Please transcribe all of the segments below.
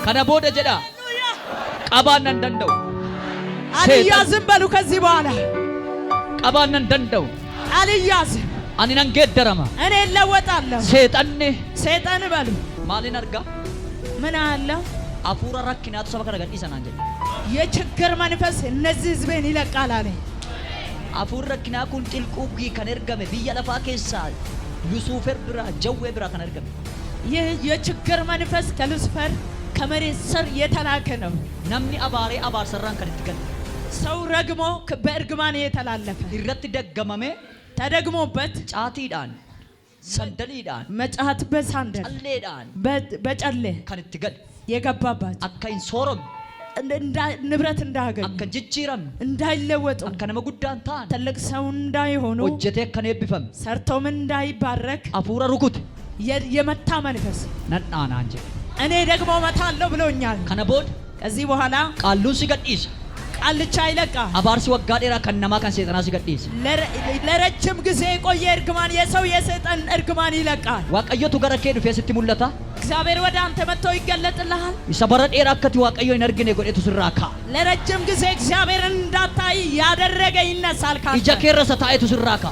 ከነ ቦደ ጀዳ ቀባን እንደንደው አልያዝም በሉ ከዚህ በኋላ ቀባን እንደንደው አልያዝም አኒ ነንገደረማ እኔ እለወጣለሁ ሰይጣን በሉ ማሊን አርጋ ምን አለው አፉራ ረክናቱ ሰበከ ገዲሰና እንጂ የችግር መንፈስ እነዚህ ህዝቤን ይለቃል አለ አፉራ ረክና ኩን ጥልቁጊ ከነርገመ ቢያለፋ ከሳ ሉሲፈር ብራ ጀዌ ብራ ከነርገመ ይህ የችግር መንፈስ ከሉሲፈር ከመሬት ስር የተላከ ነው ነምኒ አባሬ አባር ሰራን ከድትገል ሰው ረግሞ በእርግማን የተላለፈ ይረት ደገመመ ተደግሞበት ጫቲዳን ሰንደሊዳን መጫት በሳንደል ጨሌዳን በጨሌ ከንትገል የገባባት አካይን ሶሮም ንብረት እንዳገኙ አከን ጅጅረም እንዳይለወጡ አከነመ ጉዳን ታን ትልቅ ሰው እንዳይሆኑ ወጀቴ ከነብፈም ሰርተውም እንዳይባረክ አፉራ ሩኩት የመታ መንፈስ ነጣና እንጂ እኔ ደግሞ መታለሁ ብሎኛል ከነቦድ ከዚህ በኋላ ቃሉን ሲገዲስ ቃልቻ ይለቃ አባርሲ ወጋዴራ ከነማ ካን ሰይጣና ሲገዲስ ለረጅም ጊዜ ቆየ እርግማን የሰው የሰይጣን እርግማን ይለቃል ዋቀየቱ ገረከ ዱፌ ስትሙለታ እግዚአብሔር ወደ አንተ መጥቶ ይገለጥልሃል ይሰበረ ዴራ ከቲ ዋቀዮ ይነርግኔ ጎዴቱ ስራካ ለረጅም ጊዜ እግዚአብሔር እንዳታይ ያደረገ ይነሳል ካንተ ይጀከረሰ ታይቱ ስራካ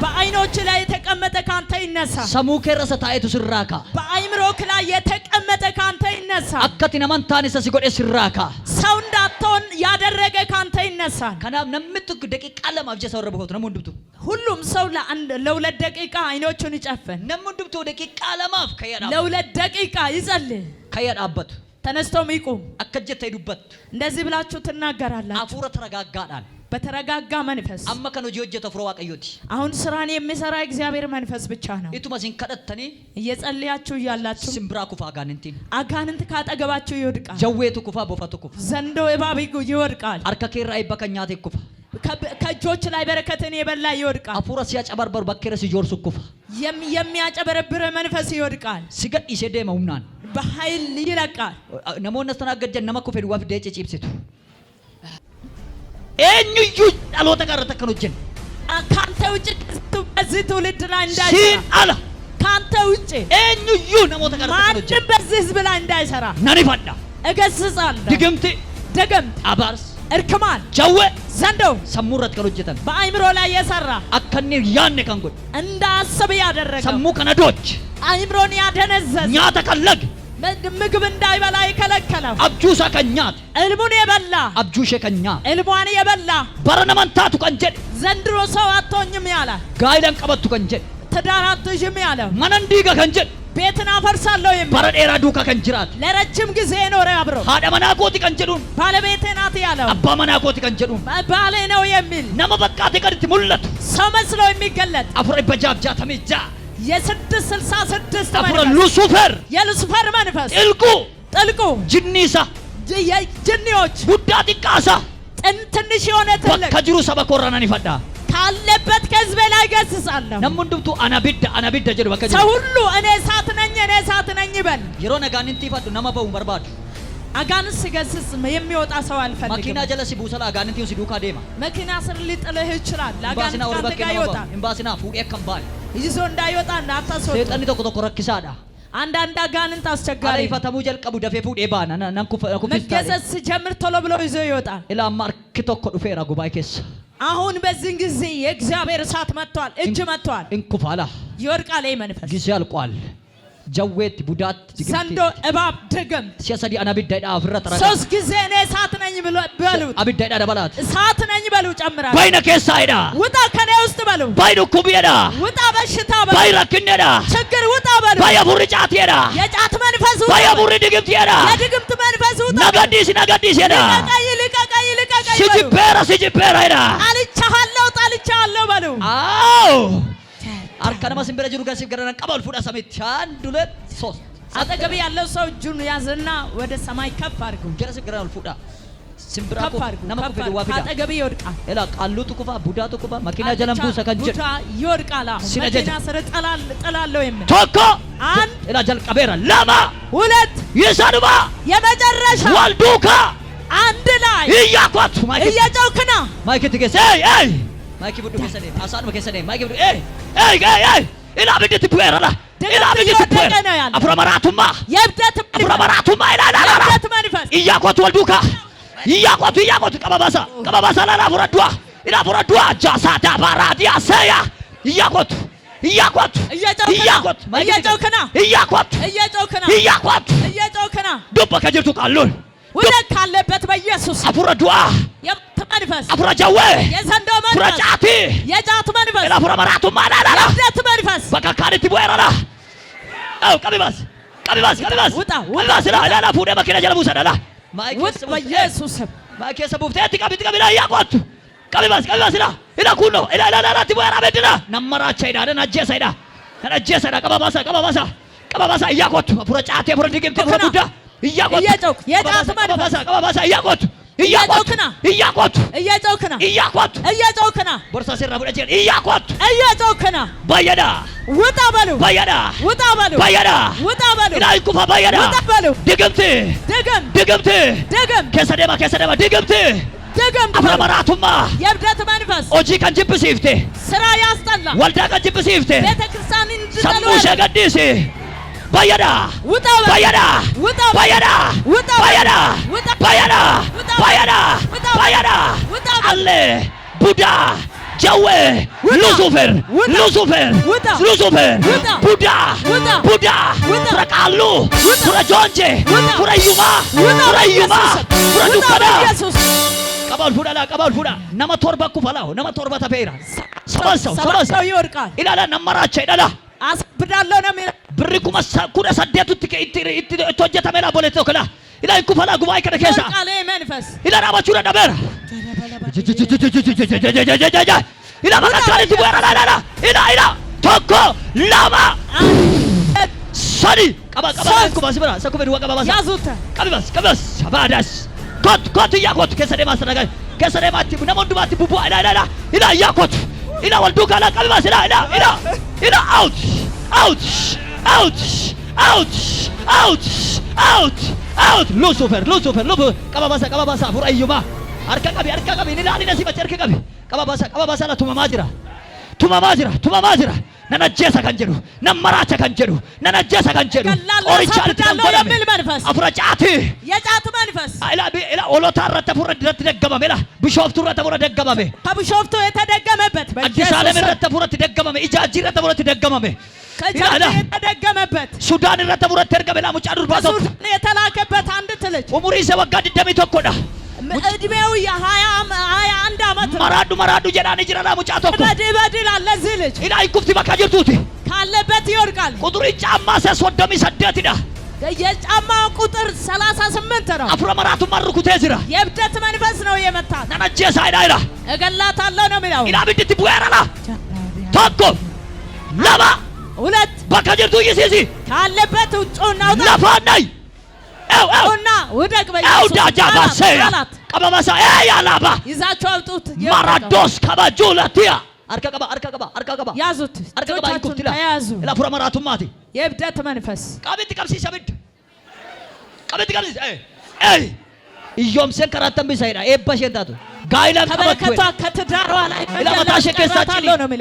በአይኖች ላይ የተቀመጠ ካንተ ይነሳል ሰሙ ከረሰ ታይቱ ስራካ በአይምሮክ ላይ የተቀመጠ ካንተ ይነሳል አከቲ ነማንታኔ ሲጎዴ ስራካ ሰው እንዳትሆን ያደረገ ካንተ ይነሳል ከናም ነምትክ ደቂቃ ለማብጀ ሰውረበሁት ነው እንድብቱ ሁሉም ሰው ለሁለት ደቂቃ አይኖቹን ይጨፍን ነም እንድብቱ ደቂቃ ለማፍ ከያዳ ለሁለት ደቂቃ ይጸልይ ከያዳበት ተነስተው ይቁም አከጀተ ይዱበት እንደዚህ ብላችሁ ትናገራላችሁ አፉረ ተረጋጋዳል በተረጋጋ መንፈስ አመከኖ ጂዮጀ ተፍሮ ዋቀዮቲ አሁን ስራን የሚሰራ እግዚአብሔር መንፈስ ብቻ ነው እቱማ ሲንከደተኒ እየጸልያችሁ ያላችሁ ሲምብራ ኩፋ አጋንንት ካጠገባችሁ ይወድቃል ጀዌቱ ኩፋ ቦፋቱ ኩፋ ዘንዶ እባብ ይወድቃል አርከኬራ ይበከኛቴ ኩፋ ከእጆች ላይ በረከትን የበላ ይወድቃል አፉራ ሲያጨበርበር በከረ ሲጆርሱ ኩፋ የሚያጨበረብር መንፈስ ይወድቃል ሲገድ ይሰደ መውናን በኃይል ይለቃል ነሞን ተናገጀ ነመኩ ፈዱ ዋፍ ደጭ ጭብሲቱ እኙዩ አሎተ ጋር ተከኖጀን ካንተ ውጭ በዚህ ትውልድ ላይ እንዳይሰራ ሲን አላ ካንተ ውጭ እኙዩ ነሞተ ጋር ተከኖጀን ማንም በዚህ ህዝብ ላይ እንዳይሰራ ነኒ ፈዳ እገስጻለሁ ድግምት አባርስ እርክማን ጀዌ ዘንዶ ሰሙረት ከሎጀተን በአይምሮ ላይ የሰራ አከኒ ያኔ ከንጎድ እንዳሰብ ያደረገ ሰሙ ከነዶች አይምሮን ያደነዘዘ ኛ ተከለግ ምግብ እንዳይበላ ይከለከለው አብጁሳ ከኛት እልሙን የበላ አብጁሽ ከኛ እልሟን የበላ በረነመንታቱ ከንጀድ ዘንድሮ ሰው አትሆኝም ያለ ጋይለን ቀበቱ ከንጀድ ትዳር አትይዥም ያለ ማንንዲጋ ከንጀድ ቤትን አፈርሳለሁ የሚል በረዴራ ዱካ ከንጅራት ለረጅም ጊዜ ኖረ አብሮ ሃዳ መናቆቲ ከንጀዱን ባለቤቴ ናት ያለው አባ መናቆቲ ከንጀዱን ባሌ ነው የሚል ነመ በቃቴ ቀድት ሙለት ሰው መስሎ የሚገለጥ አፍረ በጃብጃ ተመጃ የ666 አፍረ ሉሲፈር የሉሲፈር መንፈስ ጥልቁ ጅኒሳ ጅኒዎች ጉዳ ጢቃሳ ትንሽ የሆነ ትልቅ ከጅሩ ሰበኮራናን ይፈዳ ካለበት ከህዝብ ላይ ገስጻለሁ ነሙንዱብቱ አናቢዳ ጀዱ በከጀ ሰው ሁሉ እኔ እሳት ነኝ ይበል የሮ ነጋንንቲ ይፈዱ ነመበው በርባዱ አጋንንት ሲገስጽ የሚወጣ ሰው አልፈልግም መኪና ጀለሲ ቡሰላ አጋንንቲው ሲዱካ ዴማ መኪና ስር ሊጥልህ ይችላል አጋንንት ካንተ ይወጣ ኤምባሲና ፉዴ ከንባል ይዞ እንዳይወጣ እንዳታስወጣ ሰይጣን ተቆ ረክሳዳ አንዳንድ አጋንንት አስቸጋሪ ፈተሙ ጀልቀቡ ደፌ ፉዴ ባና ነንኩ መገሰጽ ጀምር ቶሎ ብሎ ይዞ ይወጣል ኢላ ማርክ ተቆ ዱፌራ ጉባኤ ከስ አሁን በዚህ ጊዜ የእግዚአብሔር እሳት መጥቷል እጅ መጥቷል እንኩፋላ ይወድቃል መንፈስ ጊዜ አልቋል ጀዌት ቡዳት ዘንዶ እባብ ድግምት ሲያሰዲ አናቢዳይዳ አፍረጥ ረጋ ሶስት ጊዜ እኔ እሳት ነኝ በሉ አቢዳይዳ ደበላት እሳት ነኝ በሉ ጨምራ ባይነ ከሳይዳ ውጣ ከኔ ውስጥ በሉ ባይዱ ኩብየዳ ውጣ በሽታ በሉ ባይረክነዳ ችግር ውጣ በሉ ባያቡር ጫት የዳ የጫት መንፈስ ውጣ ባያቡር ድግምት የዳ የድግምት መንፈስ ውጣ ነጋዲስ የዳ ልቀቀይ ሲጅፔራ የዳ ጣልቻለሁ በሉ አዎ አርከነማ ሲምበረ ጅሩ ጋር ሲገረና ቀበል ፉዳ ሰሜት 1 2 3 አጠገብ ያለው ሰው እጁን ያዝና ወደ ሰማይ ከፍ አድርጉ ገረስ ገረና ፉዳ ሲምብራኮ ነመኩ ፈዱ ዋፊዳ አጠገብ ይወድቃል ኤላ ቃሉቱ ኩፋ ቡዳቱ ኩፋ መኪና ጀለምቡ ሰከንጀ ቡዳ ይወድቃል መኪና ስር ጠላለሁ የሚል ቶኮ አንድ ኤላ ጀልቀቤራ ለማ ሁለት ይሰድባ የመጨረሻ ዋልዱካ አንድ ላይ እያኳቱ እየጨውክና ማይክ ትገሰ ማይክ ቡዱ ከሰደ አሳን ከሰደ ማይክ ቡዱ ኢላ ብድት ቡራላ ኢላ ብድት ቡራላ አፍራ መራቱማ የብደት አፍራ መራቱማ ኢላ የብደት መንፈስ ኢያቆት ወልዱካ ኢያቆት ቀባባሳ ላላ ፍረዱዋ ኢላ ፍረዱዋ ጃሳዳ ባራዲያ ሰያ ኢያቆት ዱባ ከጅርቱ ቃሉን ወደ ካለበት በኢየሱስ አፍረዱዋ መንፈስ አፍረጃዌ የዘንዶ መንፈስ ፍረጫቲ የጃት መንፈስ ኢላ ፍራ መራቱማ ላላ የብደት መንፈስ በካካሪቲ ቡራላ አው ቀቢባስ ውጣ ላላ ፉደ መኪና ጀለቡ ሰዳላ ውጥ በኢየሱስ ማይከ ሰቡፍቴ ትቀቢት ቀቢላ ኢያቆት ቀቢባስ ላ ኢላ ኩሎ ኢላ ላቲ ቡራ በድና ነመራቻ ይዳደ ነጀሰዳ ቀባባሳ ኢያቆት ፍረጫቲ ፍረድግም ተፈዱዳ ኢያቆት የጫት መንፈስ ቀባባሳ ኢያቆት ቦርሳ ሲራ ፍረጀ ኢያቆት ባየዳ ውጣ በሉ ኢላ ይኩፋ ባየዳ ድግምት ከሰደማ ድግምት አፍራ መራቱማ የብደት መንፈስ ኦጂ ከንጅብሲፍቴ ስራ ያስጠላ ወልዳ ከንጅብሲፍቴ ቤተክርስቲያን እንድጠሉ ሰሙሸ ገዲሲ ባየዳ አለ ቡዳ ጀዌ ሉሲፈር ቡዳ ፍረቃሉ ፍረጆንጄ ፍረዩማ ፍረዱከዳ ቀባል ፉዳ ነመ ቶርባ ኩፈላው ነመ ቶርባ ተፈይራ ሰባሰው ይወድቃል ኢላላ ነመራቻ ኢላላ አስብዳለሁ ነው የሚለው ብሪ ኩመሳ ኩደ ሰደቱ ቶጀተሜላ ቦሌቶ ከላ ኢላ ኩፈላ ጉባኤ ከደከሳ መንፈስ ኢላ ራባቹ ደበራ ኢላ መካካሪቱ ወራላላ ኢላ ቶኮ ላማ ሰዲ ቀባ ኩባስ ብራ ሰኩበድ ወቀባባሳ ያዙት ቀባስ ባዳስ ኮት ያቆት ከሰደማ ሰረጋ ከሰደማ ቲቡ ነሞንዱባቲ ቡቡ ኢላ ያቆት ኢላ ወልዱ ካላ ቀባስ ኢላ out lucifer ቀባባሳ ፉራዩማ አርካ ቀቢ ንላሊ ነሲ በጨርክ ቀቢ ቀባባሳ ላ ቱማማጅራ ነነጀሰ ከንጀዱ ነመራቸ ከንጀዱ ነነጀሰ ከንጀዱ ኦሪቻል የሚል መንፈስ አፍረጫቲ የጫት መንፈስ ኢላ ኦሎታ ረተ ፉረድ ደገመ ኢላ ቢሾፍቱ ረተ ፉረድ ደገመ ከቢሾፍቱ የተደገመበት አዲስ ዓለም ረተ ፉረድ ደገመ ኢጃጂ ረተ ፉረድ ደገመ ከቻለ የተደገመበት ሱዳን ረተ ፉረድ ተርገበላ ሙጫዱር ባሶ ሱዳን የተላከበት አንድ ትልጅ ኡሙሪ ሰወጋ ድደሚ ተኮዳ እድሜው የ21 ዓመት መራዱ ጀዳኒ ጅራላ ሙጫቶ በድል አለ እዚህ ልጅ ኢላ ይኩፍቲ በካጅርቱቲ ካለበት ይወድቃል። ቁጥሩ ጫማ ሰሶደሚ ሰደትዳ የጫማ ቁጥር 38 ነው። አፍሮ መራቱ ማርኩ ተዝራ የብደት መንፈስ ነው የመታት ነነጀ ሳይዳይራ እገላታለሁ ነው የሚለው ኢላ ብድት ቡያራላ ታቆ ለባ ሁለት በካጅርቱ ይሲሲ ካለበት ውጭና ለፋናይ እና ወደቅ በኢየሱስ ቀባባሳ ያላባ ይዛቸው አውጡት ማራዶስ ከበጁለቲያ አርካቀባ ያዙት እጆቻችሁን ተያዙ ለፉራ መራቱ ማቲ የብደት መንፈስ ቀብት ቀብሲ ሰብድ ኢዮም ሰንከራተም ቢሳይዳ ኤባሸንታቱ ጋይላን ከበረከቷ ከትዳሯ ላይ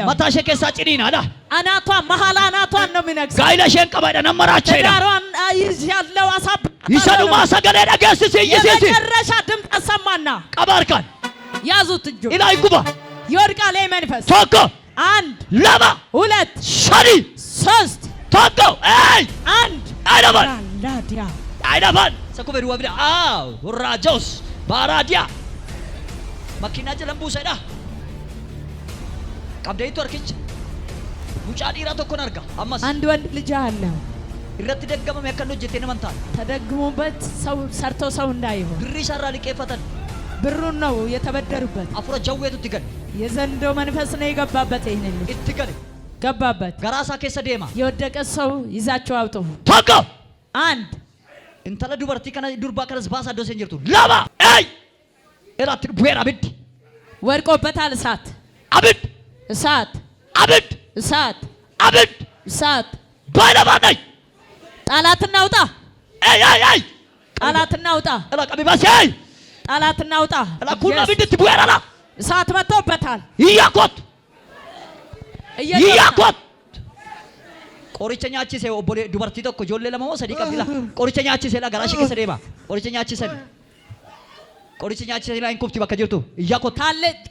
መታሸ ከሳጭኒና አላ አናቷ መሐላ አናቷን ነው የሚነግስ ጋይላ ሸንቀባዳ ነመራቸ ትዳሯን ያለው አሳብ ይሰዱ ማሰገለ ደገስስ ይሲሲ የመጨረሻ ድምፅ ተሰማና ቀባርካን ያዙት እጆ ኢላይ ኩባ ይወድቃል መንፈስ ቶኮ አንድ ለባ ሁለት ሸዲ ሶስት ቶኮ አንድ አይዳባን ሰኩበዱ ወብዳ ወራጆስ ባራዲያ መኪና ጀለምቡ ሰዳ ቀብደይቱ አርኪች ሙጫ ዲራ ተኮን አርጋ አማስ አንድ ወንድ ልጅ አለ ይረት ደገመም ያከኖ ጀቴነ መንታል ተደግሞበት ሰው ሰርቶ ሰው እንዳይሆን ብሪ ሰራ ሊቀፈተን ብሩን ነው የተበደሩበት አፍሮ ጀዌቱ ትገን የዘንዶ መንፈስ ነው የገባበት ይሄን እትገን ገባበት ገራሳ ከሰ ዴማ የወደቀ ሰው ይዛቸው አውጡ ታቆ አንድ እንተለ ዱበርቲ ከነ ዱርባ ከረስ ባሳ ዶሰን ጅርቱ ለባ እራት ቡራ አብድ ወድቆበታል እሳት ባለባናይ ጣላትና ውጣ እላ ቀቢባስ ጣላትና ውጣ እላ ኩና ብድት ቡራላ እሳት መጥቶበታል ይያቆት qoricha nyaachisee obbolee dubartii tokko ijoollee lama moo sadii qabdila qoricha nyaachisee la garaashii keessa deema qoricha nyaachisan qoricha nyaachisee la inkufti bakka jirtu iyyaakot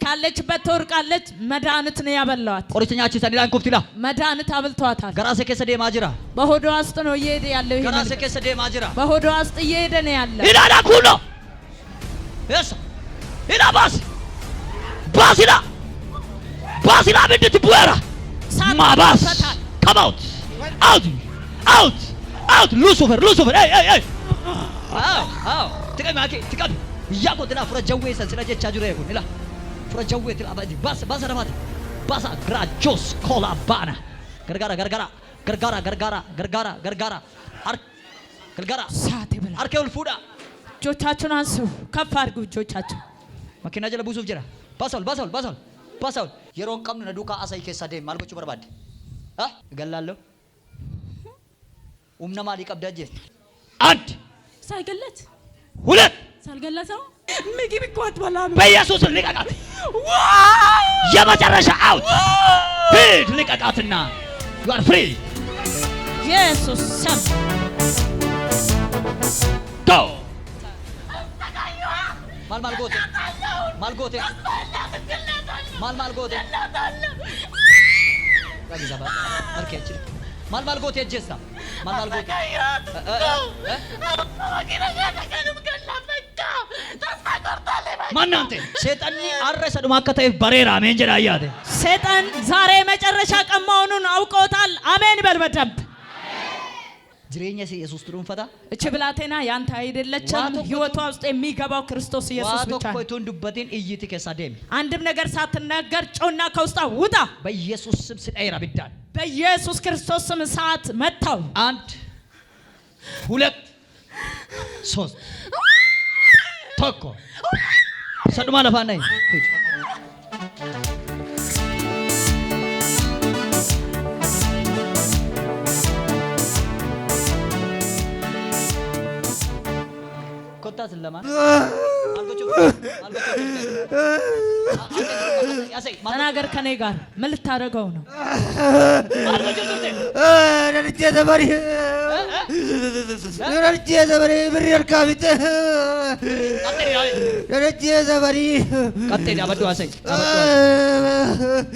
ካለችበት ትወርቃለች። መድኃኒት ነው ያበላዋት። qoricha nyaachisan la inkufti la መድኃኒት አብልቷታል። garaasee keessa deemaa jira በሆዷ ውስጥ ነው እየሄደ ያለው። ይሄ garaasee keessa deemaa jira በሆዷ ውስጥ እየሄደ ነው ያለው። ilaala kuno yes ila basila biditi buera mabas come out Lucifer hey tikam maki tikam yako tena fura jawwe san sila jecha jure ko ila fura jawwe tila abadi basa ramati basa grajos kola bana gargara ሳት ይበላ arkee ol fuudha እጆቻችሁን አንሱ፣ ከፍ አድርጉ እጆቻችሁን። makiina jala buusuuf jira basaul yeroon qabnu na duukaa asay keessa deem maal gochuu barbaadde galaallo umna maalii qabdaa jee አንድ ሳይገለት ሁለት ሳልገለተው ምግብ እኮ አትበላም። በኢየሱስ ልቀቃት የመጨረሻ አውት ሂድ ልቀቃትና you are free ኢየሱስ ስም go ማል ጎቴ ማል ጎቴ ጋጊዛባ አርኬች ማል ጎቴ ጀሳ ማል ጎቴ ማናንተ ሰይጣን አረሰ ደማ ከተይ በሬራ መንጀራ ያደ ሰይጣን ዛሬ መጨረሻ ቀን መሆኑን አውቆታል። አሜን በል በደንብ ጅሬኛ ኢየሱስ ትሩንፈታ እቺ ብላቴና ያንተ አይደለችም። ህይወቷ ውስጥ የሚገባው ክርስቶስ ኢየሱስ ብቻ ነው። ዋቶ ዱበቴን እይት ከሳደም አንድም ነገር ሳትናገር ጮና ከውስጣ ውጣ። በኢየሱስ ስም ስዳይራ ቢዳል በኢየሱስ ክርስቶስ ስም ሰዓት መታው። አንድ ሁለት ሶስት ተኮ ሰዱማ ለፋናይ ኮታ ስለማ ተናገር ከኔ ጋር ምን ልታደርገው ነው? ረድቼ ተበሪ ብር እርካቢት ረድቼ ተበሪ ቀጥል አበዱ አሰይ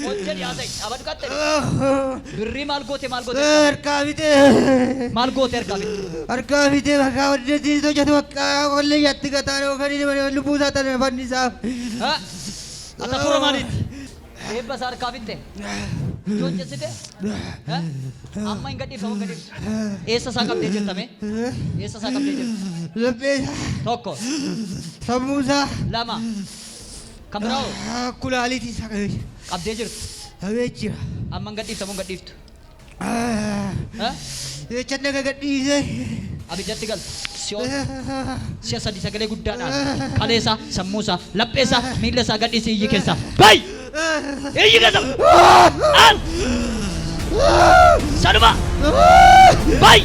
ወንጀል ያሰይ አበዱ ቀጥል ብሪ ማልጎቴ እርካቢት እርካቢት በቃ ወደዚ ቶጀት በቃ ወለ ያትገታ ነው ከኒ ልቡዛ ተነፈኒሳ አታኩረ ማለት ኤበሳር ካቢቴ ጆንጀስደ አማኝ ገዲ ፈው ገዲ ኤሰሳ ቀብደ ጀተሜ ኤሰሳ ቀብደ ጀተ ለቤሳ ቶኮ ሰሙሳ ለማ ከምራው ኩላሊቲ ሰቀይ ቀብደ ጅርት አቤቺ አማን ገዲ ሰሙን ገዲፍቱ የቸነገ ገዲዘ አብጀት ገል ሲዮን ሲያሳ ዲሰገሌ ጉዳና ካሌሳ ሰሙሳ ለጴሳ ሚለሳ ገዲስ ይይከሳ ባይ ይይከሳ አል ሰልማ ባይ